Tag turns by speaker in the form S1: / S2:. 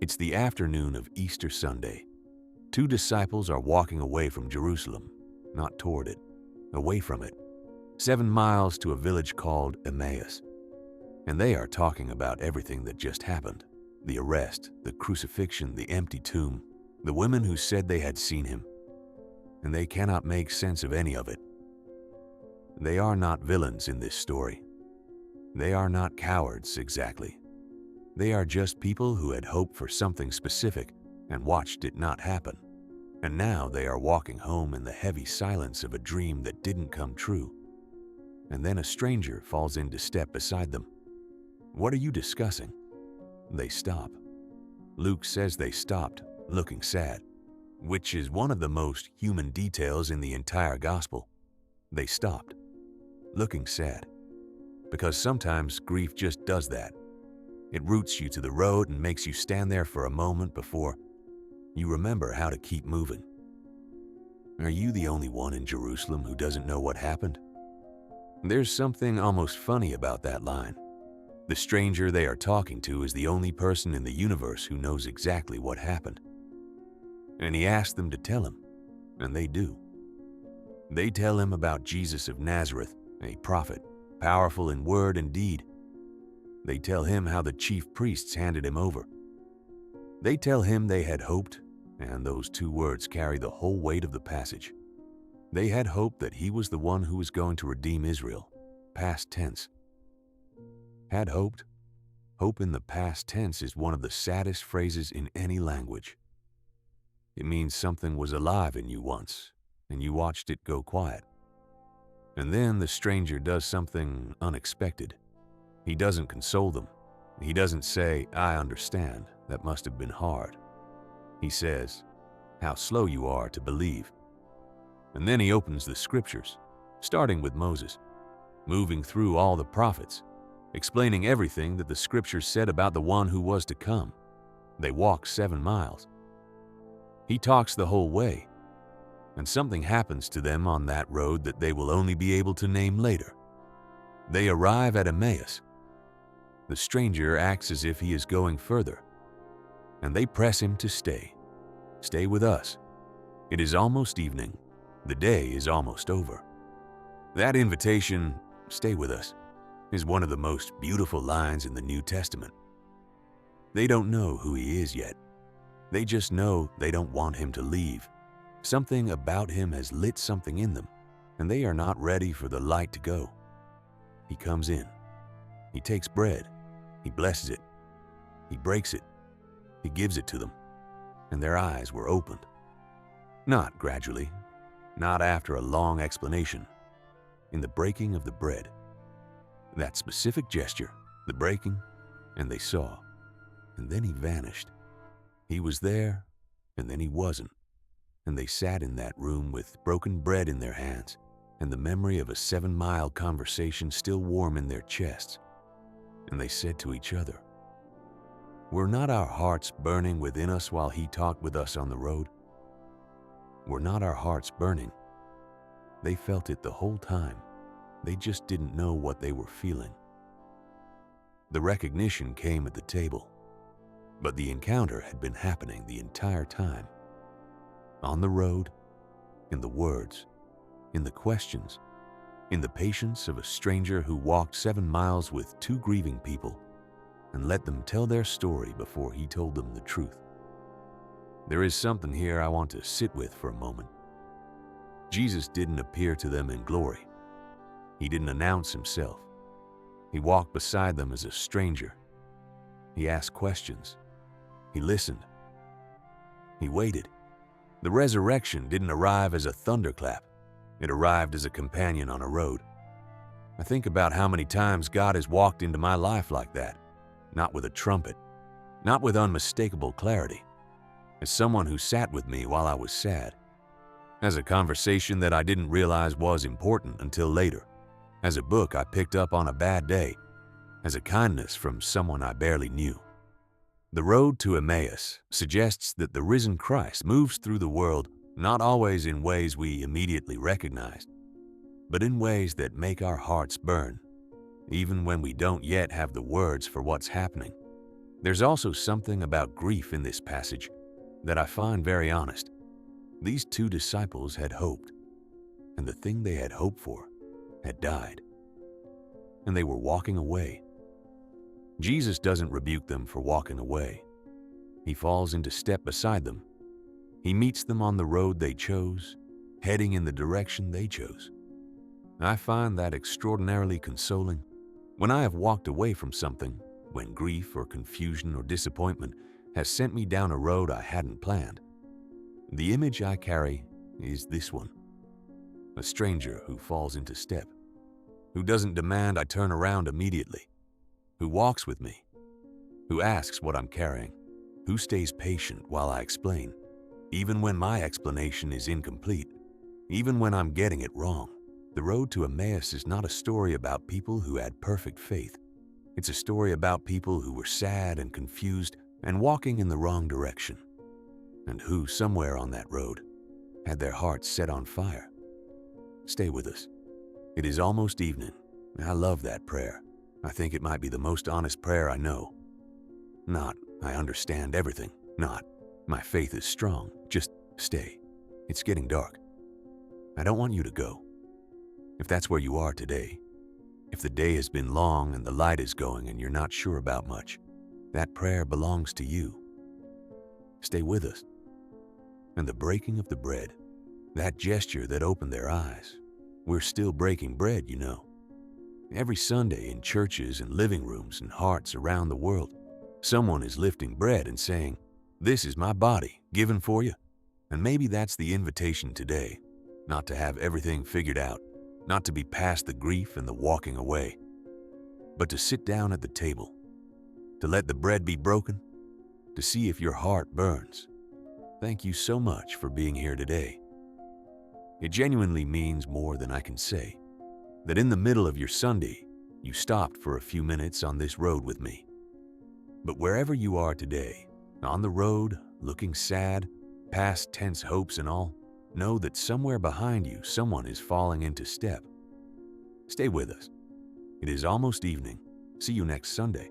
S1: It's the afternoon of Easter Sunday. Two disciples are walking away from Jerusalem, not toward it, away from it, 7 miles to a village called Emmaus. And they are talking about everything that just happened: the arrest, the crucifixion, the empty tomb, the women who said they had seen him. And they cannot make sense of any of it. They are not villains in this story. They are not cowards exactly. They are just people who had hoped for something specific and watched it not happen. And now they are walking home in the heavy silence of a dream that didn't come true. And then a stranger falls into step beside them. "What are you discussing?" They stop. Luke says they stopped, looking sad, which is one of the most human details in the entire gospel. They stopped, looking sad. Because sometimes grief just does that. It roots you to the road and makes you stand there for a moment before you remember how to keep moving. Are you the only one in Jerusalem who doesn't know what happened? There's something almost funny about that line. The stranger they are talking to is the only person in the universe who knows exactly what happened. And he asks them to tell him, and they do. They tell him about Jesus of Nazareth, a prophet, powerful in word and deed. They tell him how the chief priests handed him over. They tell him they had hoped, and those two words carry the whole weight of the passage. They had hoped that he was the one who was going to redeem Israel, past tense. Had hoped. Hope in the past tense is one of the saddest phrases in any language. It means something was alive in you once, and you watched it go quiet. And then the stranger does something unexpected. He doesn't console them. He doesn't say, "I understand, that must have been hard." He says, "How slow you are to believe." And then he opens the scriptures, starting with Moses, moving through all the prophets, explaining everything that the scriptures said about the one who was to come. They walk 7 miles. He talks the whole way, and something happens to them on that road that they will only be able to name later. They arrive at Emmaus. The stranger acts as if he is going further, and they press him to stay. Stay with us. It is almost evening. The day is almost over. That invitation, "Stay with us," is one of the most beautiful lines in the New Testament. They don't know who he is yet. They just know they don't want him to leave. Something about him has lit something in them, and they are not ready for the light to go. He comes in. He takes bread. He blesses it. He breaks it. He gives it to them, and their eyes were opened. Not gradually, not after a long explanation. In the breaking of the bread. That specific gesture, the breaking, and they saw. And then he vanished. He was there, and then he wasn't. And they sat in that room with broken bread in their hands, and the memory of a 7-mile conversation still warm in their chests. And they said to each other, "Were not our hearts burning within us while he talked with us on the road?" Were not our hearts burning? They felt it the whole time. They just didn't know what they were feeling. The recognition came at the table, but the encounter had been happening the entire time. On the road, in the words, in the questions, in the patience of a stranger who walked 7 miles with 2 grieving people and let them tell their story before he told them the truth. There is something here I want to sit with for a moment. Jesus didn't appear to them in glory. He didn't announce himself. He walked beside them as a stranger. He asked questions. He listened. He waited. The resurrection didn't arrive as a thunderclap. It arrived as a companion on a road. I think about how many times God has walked into my life like that, not with a trumpet, not with unmistakable clarity, as someone who sat with me while I was sad, as a conversation that I didn't realize was important until later, as a book I picked up on a bad day, as a kindness from someone I barely knew. The road to Emmaus suggests that the risen Christ moves through the world not always in ways we immediately recognize, but in ways that make our hearts burn, even when we don't yet have the words for what's happening. There's also something about grief in this passage that I find very honest. These two disciples had hoped, and the thing they had hoped for had died, and they were walking away. Jesus doesn't rebuke them for walking away. He falls into step beside them. He meets them on the road they chose, heading in the direction they chose. I find that extraordinarily consoling. When I have walked away from something, when grief or confusion or disappointment has sent me down a road I hadn't planned, the image I carry is this one: a stranger who falls into step, who doesn't demand I turn around immediately, who walks with me, who asks what I'm carrying, who stays patient while I explain, even when my explanation is incomplete, even when I'm getting it wrong. The road to Emmaus is not a story about people who had perfect faith. It's a story about people who were sad and confused and walking in the wrong direction, and who, somewhere on that road, had their hearts set on fire. Stay with us. It is almost evening. I love that prayer. I think it might be the most honest prayer I know. Not, I understand everything. Not, my faith is strong. Just stay. It's getting dark. I don't want you to go. If that's where you are today, if the day has been long and the light is going and you're not sure about much, that prayer belongs to you. Stay with us. And the breaking of the bread, that gesture that opened their eyes. We're still breaking bread, you know. Every Sunday in churches and living rooms and hearts around the world, someone is lifting bread and saying, "This is my body, given for you." And maybe that's the invitation today, not to have everything figured out, not to be past the grief and the walking away, but to sit down at the table, to let the bread be broken, to see if your heart burns. Thank you so much for being here today. It genuinely means more than I can say, that in the middle of your Sunday, you stopped for a few minutes on this road with me. But wherever you are today, on the road, looking sad, past tense hopes and all, know that somewhere behind you, someone is falling into step. Stay with us. It is almost evening. See you next Sunday.